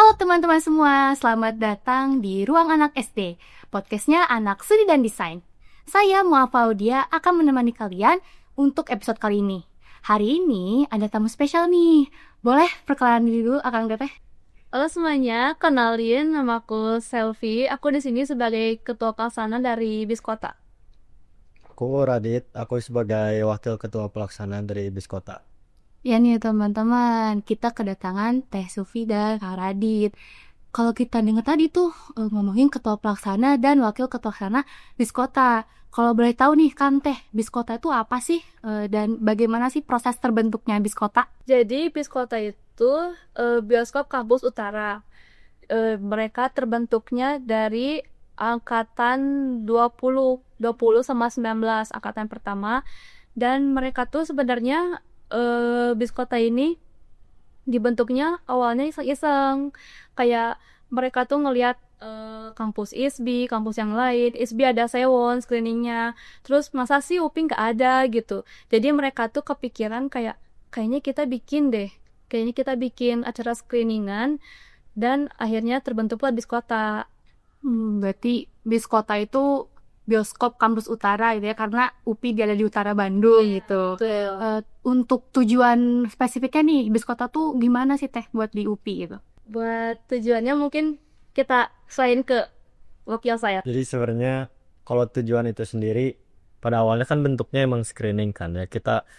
Halo teman-teman semua, selamat datang di Ruang Anak SD, podcastnya Anak Seni dan Desain. Saya Muafa Faudia akan menemani kalian untuk episode kali ini. Hari ini ada tamu spesial nih. Boleh perkenalan diri dulu, Akang Teteh? Halo semuanya, kenalin namaku Selvi. Aku di sini sebagai ketua pelaksana dari Biskota. Aku Radit, aku sebagai wakil ketua pelaksana dari Biskota. Ya nih teman-teman, kita kedatangan Teh Sufi dan Kak Radit. Kalau kita dengar tadi tuh ngomongin ketua pelaksana dan wakil ketua pelaksana Biskota. Kalau boleh tahu nih kan Teh, Biskota itu apa sih? Dan bagaimana sih proses terbentuknya Biskota? Jadi Biskota itu bioskop kampus utara. Mereka terbentuknya dari angkatan 20 sama 19, angkatan pertama. Dan mereka tuh sebenarnya Biskota ini dibentuknya awalnya iseng-iseng, kayak mereka tuh ngelihat kampus ISBI, kampus yang lain, ISBI ada sewon screeningnya, terus masa sih UPI nggak ada gitu. Jadi mereka tuh kepikiran kayaknya kita bikin acara screeningan, dan akhirnya terbentuklah Biskota. Berarti Biskota itu bioskop kampus utara gitu ya, karena UPI dia ada di utara Bandung gitu. Betul. Untuk tujuan spesifiknya nih, Biskota tuh gimana sih Teh buat di UPI gitu? Buat tujuannya mungkin kita selain ke wakil saya. Jadi sebenarnya kalau tujuan itu sendiri, pada awalnya kan bentuknya emang screening kan ya. Kita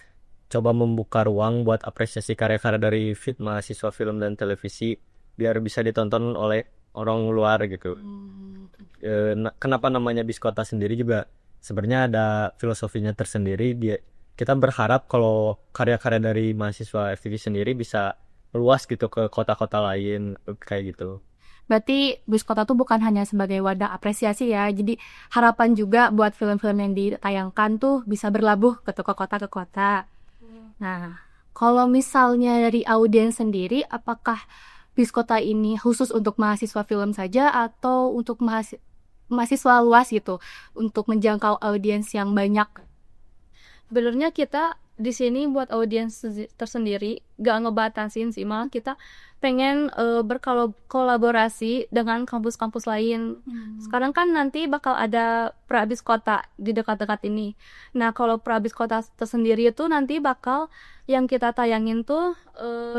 coba membuka ruang buat apresiasi karya-karya dari mahasiswa film dan televisi biar bisa ditonton oleh orang luar gitu. Kenapa namanya Biskota sendiri juga sebenarnya ada filosofinya tersendiri. Kita berharap kalau karya-karya dari mahasiswa FTV sendiri bisa luas gitu ke kota-kota lain kayak gitu. Berarti Biskota tuh bukan hanya sebagai wadah apresiasi ya, jadi harapan juga buat film-film yang ditayangkan tuh bisa berlabuh ke kota ke kota. Nah, kalau misalnya dari audiens sendiri, apakah Biskota ini khusus untuk mahasiswa film saja atau untuk mahasiswa luas gitu, untuk menjangkau audiens yang banyak? Sebenarnya kita di sini buat audiens tersendiri, gak ngebatasin sih, malah kita pengen berkolaborasi dengan kampus-kampus lain. Sekarang kan nanti bakal ada Prabiskota di dekat-dekat ini. Nah, kalau Prabiskota tersendiri itu nanti bakal yang kita tayangin tuh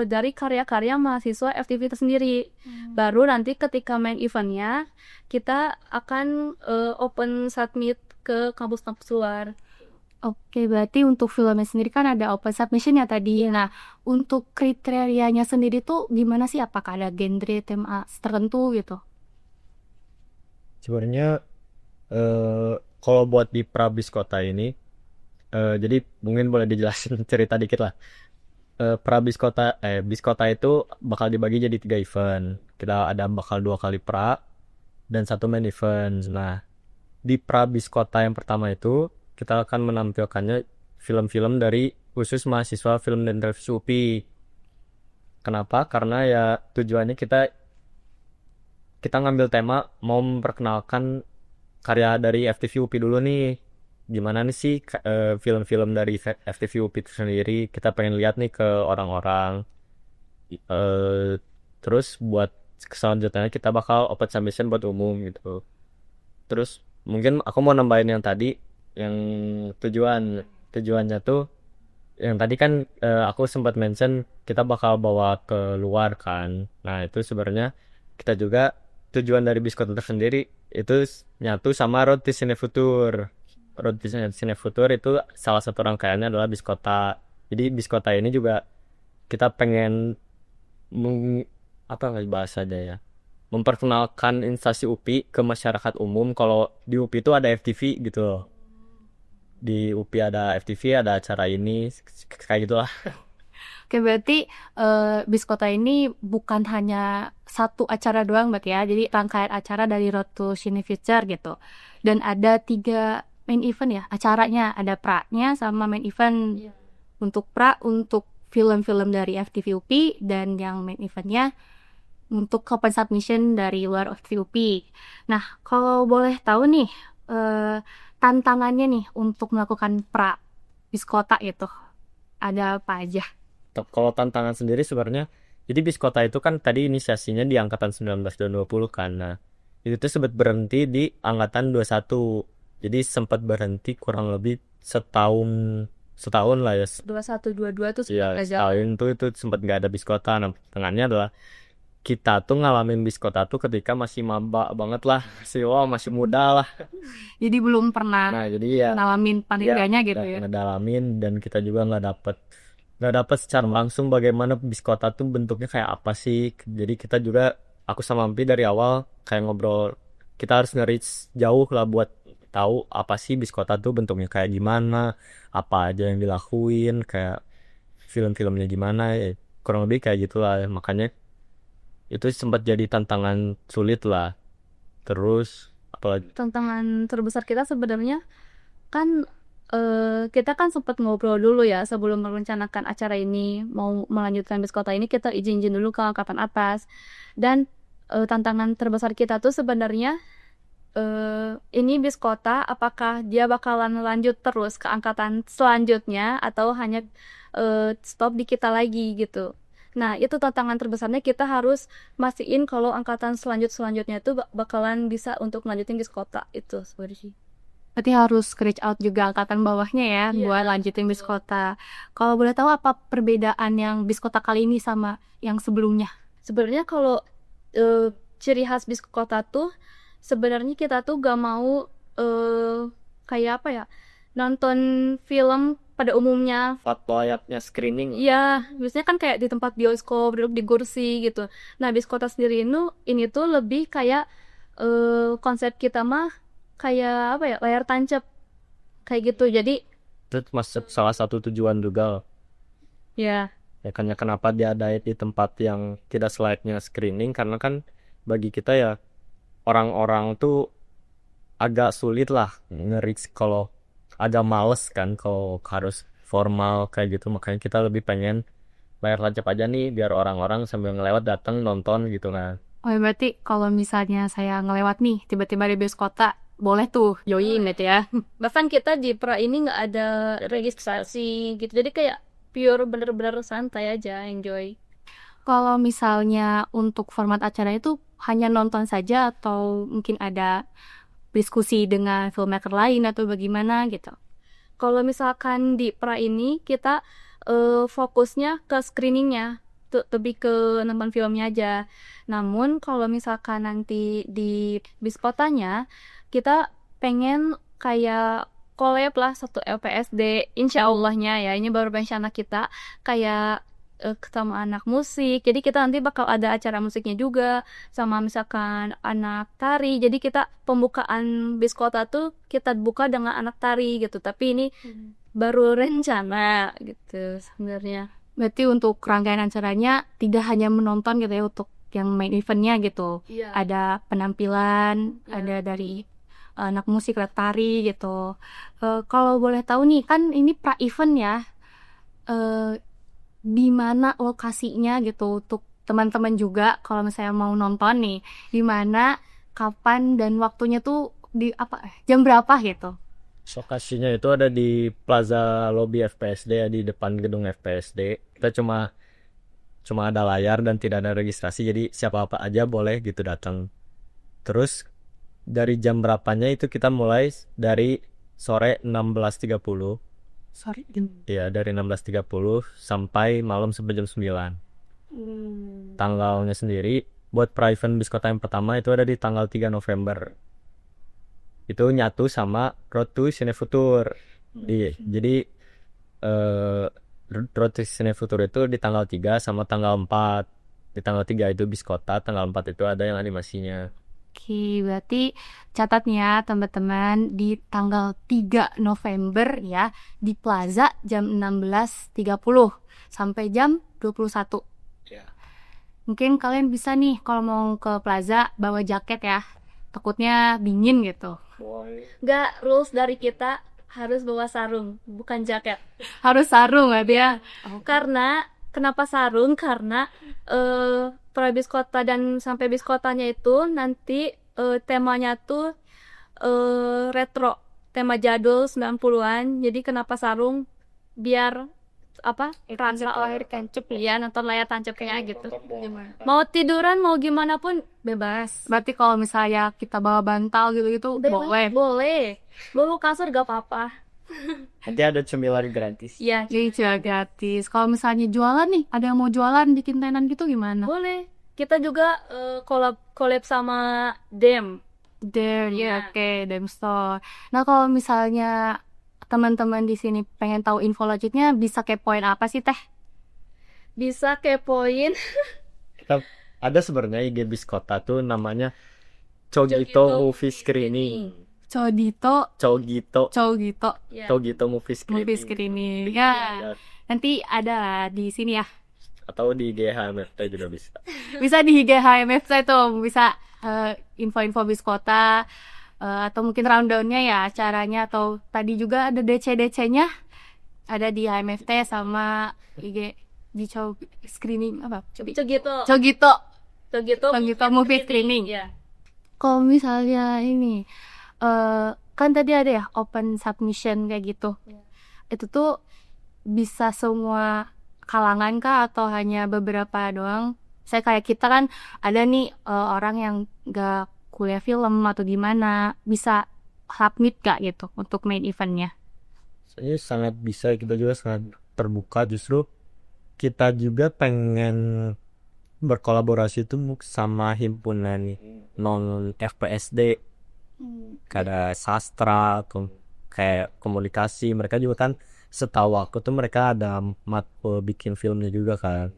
dari karya-karya mahasiswa FTV tersendiri. Baru nanti ketika main eventnya, kita akan open submit ke kampus-kampus luar. Oke, berarti untuk filmnya sendiri kan ada open submission ya tadi. Nah, untuk kriterianya sendiri tuh gimana sih? Apakah ada genre, tema tertentu gitu? Sebenarnya kalau buat di Prabiskota ini, jadi mungkin boleh dijelasin cerita dikit lah. Biskota itu bakal dibagi jadi 3 event. Kita ada bakal 2 kali pra dan 1 main event. Nah, di Prabiskota yang pertama itu kita akan menampilkannya film-film dari khusus mahasiswa film dan televisi UPI. Kenapa? Karena ya tujuannya kita ngambil tema mau memperkenalkan karya dari FTV UPI dulu nih. Gimana nih sih film-film dari FTV UPI itu sendiri, kita pengen lihat nih ke orang-orang. Eh, Terus buat selanjutnya kita bakal open submission buat umum gitu. Terus mungkin aku mau nambahin yang tadi, yang tujuannya tuh yang tadi kan aku sempat mention kita bakal bawa ke luar kan. Nah itu sebenarnya kita juga tujuan dari Biskota tersendiri itu nyatu sama Road to Cinefutur. Road to Cinefutur itu salah satu rangkaiannya adalah Biskota. Jadi Biskota ini juga kita pengen apa nggak bahasanya ya, memperkenalkan instansi UPI ke masyarakat umum kalau di UPI itu ada FTV gitu loh. Di UPI ada FTV, ada acara ini kayak gitulah. Oke, berarti Biskota ini bukan hanya satu acara doang berarti ya. Jadi rangkaian acara dari Road to Cine Future gitu. Dan ada 3 main event ya acaranya. Ada pra-nya sama main event. Untuk pra, untuk film-film dari FTV UPI, dan yang main eventnya untuk open submission dari luar FTV UPI. Nah, kalau boleh tahu nih, tantangannya nih untuk melakukan pra Biskota itu ada apa aja? Kalau tantangan sendiri sebenarnya Jadi Biskota itu kan tadi inisiasinya di angkatan 19 dan 20 kan. Nah, itu tuh sempat berhenti di angkatan 21. Jadi sempat berhenti kurang lebih setahun lah ya. 21 22 tuh Ya, aja. setahun tuh itu sempat nggak ada Biskota. Nah, tengahnya adalah kita tuh ngalamin Biskota tuh ketika masih maba banget lah. Masih muda lah. Jadi belum pernah Nah, jadi ya ngalamin panitianya gitu ya. ngedalamin, dan kita juga nggak dapet secara langsung bagaimana biskota tuh bentuknya kayak apa sih. Jadi kita juga, aku sama Ampi dari awal kayak ngobrol, kita harus nge-reach jauh lah buat tahu apa sih biskota tuh bentuknya kayak gimana, apa aja yang dilakuin, kayak film-filmnya gimana ya, kurang lebih kayak gitulah. Makanya itu sempat jadi tantangan sulit lah. Terus apalagi Tantangan terbesar kita sebenarnya kan kita kan sempat ngobrol dulu ya sebelum merencanakan acara ini, mau melanjutkan Biskota ini kita izin-izin dulu ke angkatan atas. Dan tantangan terbesar kita tuh sebenarnya ini Biskota apakah dia bakalan lanjut terus ke angkatan selanjutnya atau hanya stop di kita lagi gitu. Nah, itu tantangan terbesarnya, kita harus mastiin kalau angkatan selanjutnya itu bakalan bisa untuk melanjutin Biskota itu sebenarnya. Berarti harus reach out juga angkatan bawahnya ya Iya, buat lanjutin Biskota. Kalau boleh tahu apa perbedaan yang Biskota kali ini sama yang sebelumnya? Sebenarnya kalau ciri khas Biskota tuh sebenarnya kita tuh gak mau kayak apa ya, nonton film pada umumnya. fatwa screening. Iya, biasanya kan kayak di tempat bioskop, duduk di kursi gitu. Nah, Biskota sendiri ini tuh lebih kayak konsep kita mah kayak apa ya, layar tancap kayak gitu. Jadi Itu masuk salah satu tujuan juga ya ya kan, ya kenapa diadain di tempat yang tidak selayaknya screening, karena kan bagi kita ya orang-orang tuh agak sulit lah nge-reach, kalau agak males kan kalau harus formal kayak gitu. Makanya kita lebih pengen layar tancap aja nih, biar orang-orang sambil ngelewat datang nonton gitu kan. Oh, ya berarti kalau misalnya saya ngelewat nih tiba-tiba di Biskota, boleh tuh join gitu ya. bahkan kita di pra ini nggak ada registrasi gitu. Jadi kayak pure bener-bener santai aja, enjoy. Kalau misalnya untuk format acara itu hanya nonton saja atau mungkin ada diskusi dengan filmmaker lain atau bagaimana gitu? Kalau misalkan di pra ini kita fokusnya ke screeningnya, lebih ke nonton filmnya aja. Namun kalau misalkan nanti di Biskotanya kita pengen kayak collab lah satu LPSD, insya Allahnya ya, ini baru rencana kita, kayak sama anak musik. Jadi kita nanti bakal ada acara musiknya juga, sama misalkan anak tari. Jadi kita pembukaan Biskota tuh kita buka dengan anak tari gitu. Tapi ini baru rencana gitu sebenarnya. Berarti untuk rangkaian acaranya tidak hanya menonton gitu ya untuk yang main eventnya gitu. Iya. Ada penampilan, Ya. ada dari anak musik, tari gitu. Kalau boleh tahu nih, kan ini pra event ya. Di mana lokasinya gitu untuk teman-teman juga kalau misalnya mau nonton nih, di mana, kapan dan waktunya tuh di apa jam berapa gitu. Lokasinya itu ada di Plaza Lobby FPSD ya, di depan gedung FPSD. Kita cuma ada layar dan tidak ada registrasi, jadi siapa apa aja boleh gitu datang. Terus dari jam berapanya itu kita mulai dari sore 16.30. Sorry. Ya, dari 16.30 sampai malam sampai jam 9. Tanggalnya sendiri buat pra-event Biskota yang pertama itu ada di tanggal 3 November. Itu nyatu sama Road to Cinefutur. Jadi Road to Cinefutur itu di tanggal 3 sama tanggal 4. Di tanggal 3 itu Biskota, tanggal 4 itu ada yang animasinya. Oke, berarti catat ya teman-teman, di tanggal 3 November ya, di Plaza jam 16.30 sampai jam 21. Ya. Mungkin kalian bisa nih kalau mau ke Plaza bawa jaket ya, takutnya dingin gitu. Nggak, rules dari kita harus bawa sarung, bukan jaket. Harus sarung ya dia. Karena kenapa sarung? Karena pra Biskota dan sampai Biskotanya itu nanti temanya tuh retro, tema jadul 90-an. Jadi kenapa sarung? Biar apa Nonton layar tancap ya. ya nonton layar tancap kayak gitu. Mau tiduran mau gimana pun bebas. Berarti kalau misalnya kita bawa bantal gitu-gitu boleh. Boleh. Bawa kasur gak apa-apa. Nanti ada cemilan gratis. Iya, Jadi cuma gratis. Kalau misalnya jualan nih, ada yang mau jualan bikin tenan gitu gimana? boleh. Kita juga collab sama Dem. There, Iya. oke, Dem Store. Nah, kalau misalnya teman-teman di sini pengen tahu info lanjutnya, bisa kepoin apa sih, Teh? Bisa kepoin Kita ada sebenarnya IG Biskota tuh namanya Cogito Movie Screening. Codito, Cogito Cogito, Ya. Cogito Movie Screening. movie screening. Ya, Ya, nanti ada lah di sini ya. atau di GHMFT juga bisa. Bisa di IG HMF saya tuh, bisa info-info Biskota, atau mungkin rundown-nya ya acaranya, atau tadi juga ada DC-DC-nya, ada di HMFT sama IG di screening apa? Cogito. Cogito. Cogito Cogito movie screening. Ya. Kalau misalnya ini, kan tadi ada ya open submission kayak gitu. Itu tuh bisa semua kalangan kah atau hanya beberapa doang? Saya kayak kita kan ada nih orang yang gak kuliah film atau gimana, bisa submit gak gitu untuk main eventnya? Ini sangat bisa, kita juga sangat terbuka. Justru kita juga pengen berkolaborasi itu sama himpunan non FPSD, kayak sastra atau kayak komunikasi. Mereka juga kan, setahu aku tuh mereka ada matkul bikin filmnya juga kan.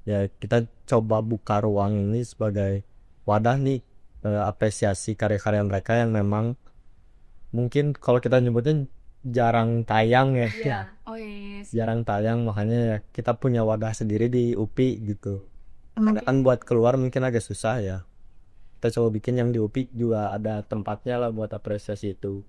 Ya kita coba buka ruang ini sebagai wadah nih, apresiasi karya-karya mereka yang memang mungkin kalau kita nyebutnya jarang tayang ya. Iya. Oh yes. Jarang tayang, makanya ya kita punya wadah sendiri di UPI gitu. Karena kan buat keluar mungkin agak susah ya. Kita coba bikin yang di UPI juga ada tempatnya lah buat apresiasi itu.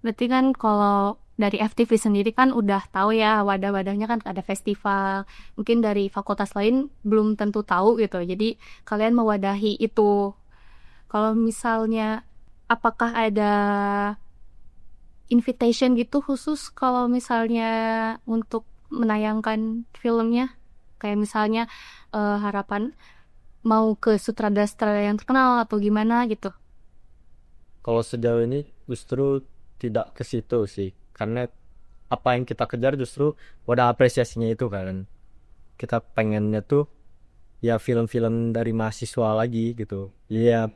Berarti kan kalau dari FTV sendiri kan udah tahu ya wadah-wadahnya kan ada festival. Mungkin dari fakultas lain belum tentu tahu gitu. Jadi kalian mewadahi itu. Kalau misalnya apakah ada invitation gitu khusus kalau misalnya untuk menayangkan filmnya? Kayak misalnya harapan mau ke sutradara yang terkenal atau gimana gitu. Kalau sejauh ini justru tidak ke situ sih. Karena apa yang kita kejar justru wadah apresiasinya itu kan. Kita pengennya tuh ya film-film dari mahasiswa lagi gitu. Iya,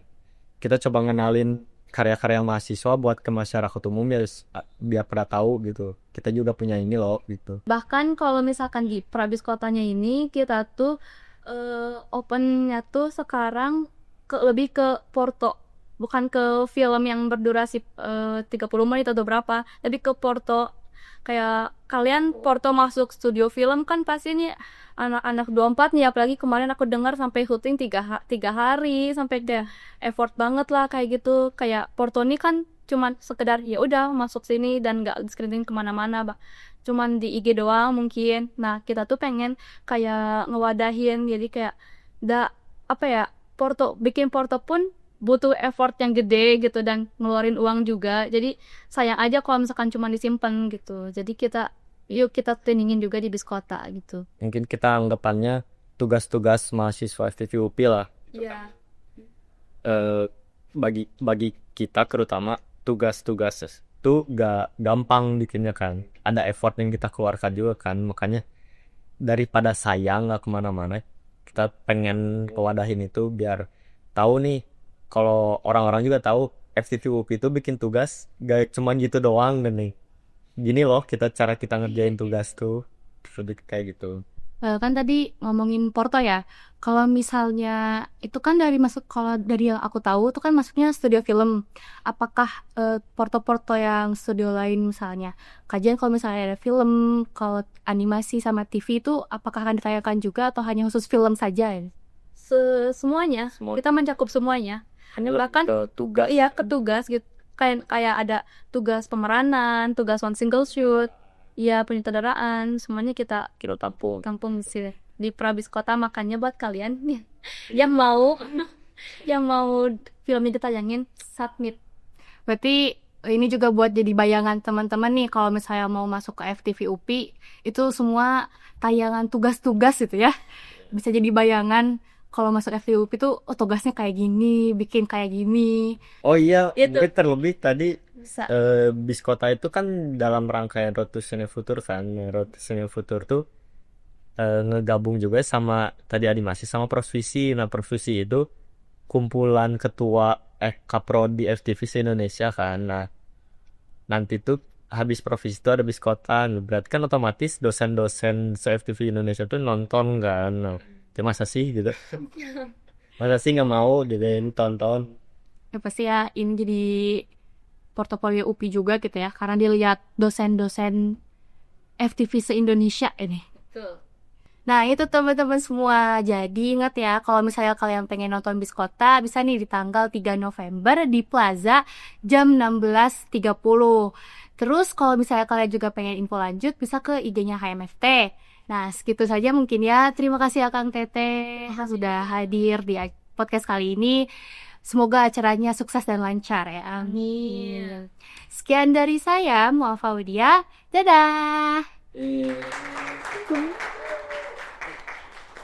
kita coba ngenalin karya-karya mahasiswa buat ke masyarakat umum ya, biar pada tahu gitu. Kita juga punya ini loh gitu. Bahkan kalau misalkan di Prabiskotanya ini kita tuh opennya tuh sekarang lebih ke porto, bukan ke film yang berdurasi 30 menit atau berapa, lebih ke porto. Kayak kalian porto masuk studio film kan pasti nih anak-anak 24 nih, apalagi kemarin aku dengar sampai syuting 3 hari, sampai dia effort banget lah kayak gitu. Kayak porto ini kan cuman sekedar ya udah masuk sini dan nggak screening kemana-mana, cuman di IG doang mungkin. Nah kita tuh pengen kayak ngewadahin, jadi kayak apa ya, bikin porto pun butuh effort yang gede gitu dan ngeluarin uang juga. Jadi sayang aja kalau misalkan cuma disimpan gitu. Jadi yuk kita trainingin juga di Biskota gitu. Mungkin kita anggapannya tugas-tugas mahasiswa FTV UPI lah. Iya. Bagi kita terutama tugas-tugas itu gak gampang bikinnya kan. Ada effort yang kita keluarkan juga kan. Makanya daripada sayang gak kemana-mana, kita pengen kewadahin itu biar tahu nih. Kalau orang-orang juga tahu FTV UPI itu bikin tugas gak cuman gitu doang dan nih. Gini loh cara kita ngerjain tugas tuh. Lebih kayak gitu. Kan tadi ngomongin porto ya. Kalau misalnya itu kan kalau dari yang aku tahu itu kan masuknya studio film. Apakah porto-porto yang studio lain misalnya kajian, kalau misalnya ada film, kalau animasi sama TV itu apakah akan ditayangkan juga atau hanya khusus film saja ya? Semuanya. Kita mencakup semuanya. Bahkan ke tugas. iya, ke tugas gitu. Kayak ada tugas pemeranan, tugas one single shoot, ya penyutradaraan, semuanya kita tampung di Prabiskota. Makanya buat kalian nih yang mau filmnya ditayangin, submit. Berarti Ini juga buat jadi bayangan teman-teman nih kalau misalnya mau masuk ke FTV UPI itu semua tayangan tugas-tugas gitu ya. Bisa jadi bayangan kalau masuk FTV UPI itu tugasnya kayak gini, bikin kayak gini. Oh iya, Itu. mungkin terlebih tadi Bisa. Biskota itu kan dalam rangkaian Road to Seni Future kan. Road to Seni Future tuh ngegabung juga sama tadi animasi sama Prosvisi. Nah, Prosvisi itu kumpulan ketua Kaprodi FTV se-Indonesia kan. Nah, nanti tuh habis Prosvisi itu ada Biskota. Berarti kan otomatis dosen-dosen se-FTV Indonesia tuh nonton kan. Nah, itu masa sih gitu. Masa sih nggak mau tonton. Ya pasti ya ini jadi portofolio UPI juga gitu ya karena dilihat dosen-dosen FTV se-Indonesia ini. Betul. Nah itu teman-teman semua, jadi ingat ya kalau misalnya kalian pengen nonton Biskota bisa nih di tanggal 3 November di Plaza jam 16.30. Terus kalau misalnya kalian juga pengen info lanjut bisa ke IG-nya HMFT. Nah segitu saja mungkin ya, terima kasih ya Kang Teteh sudah hadir di podcast kali ini. Semoga acaranya sukses dan lancar ya. Amin. Sekian dari saya, Muafaudia. Dadah.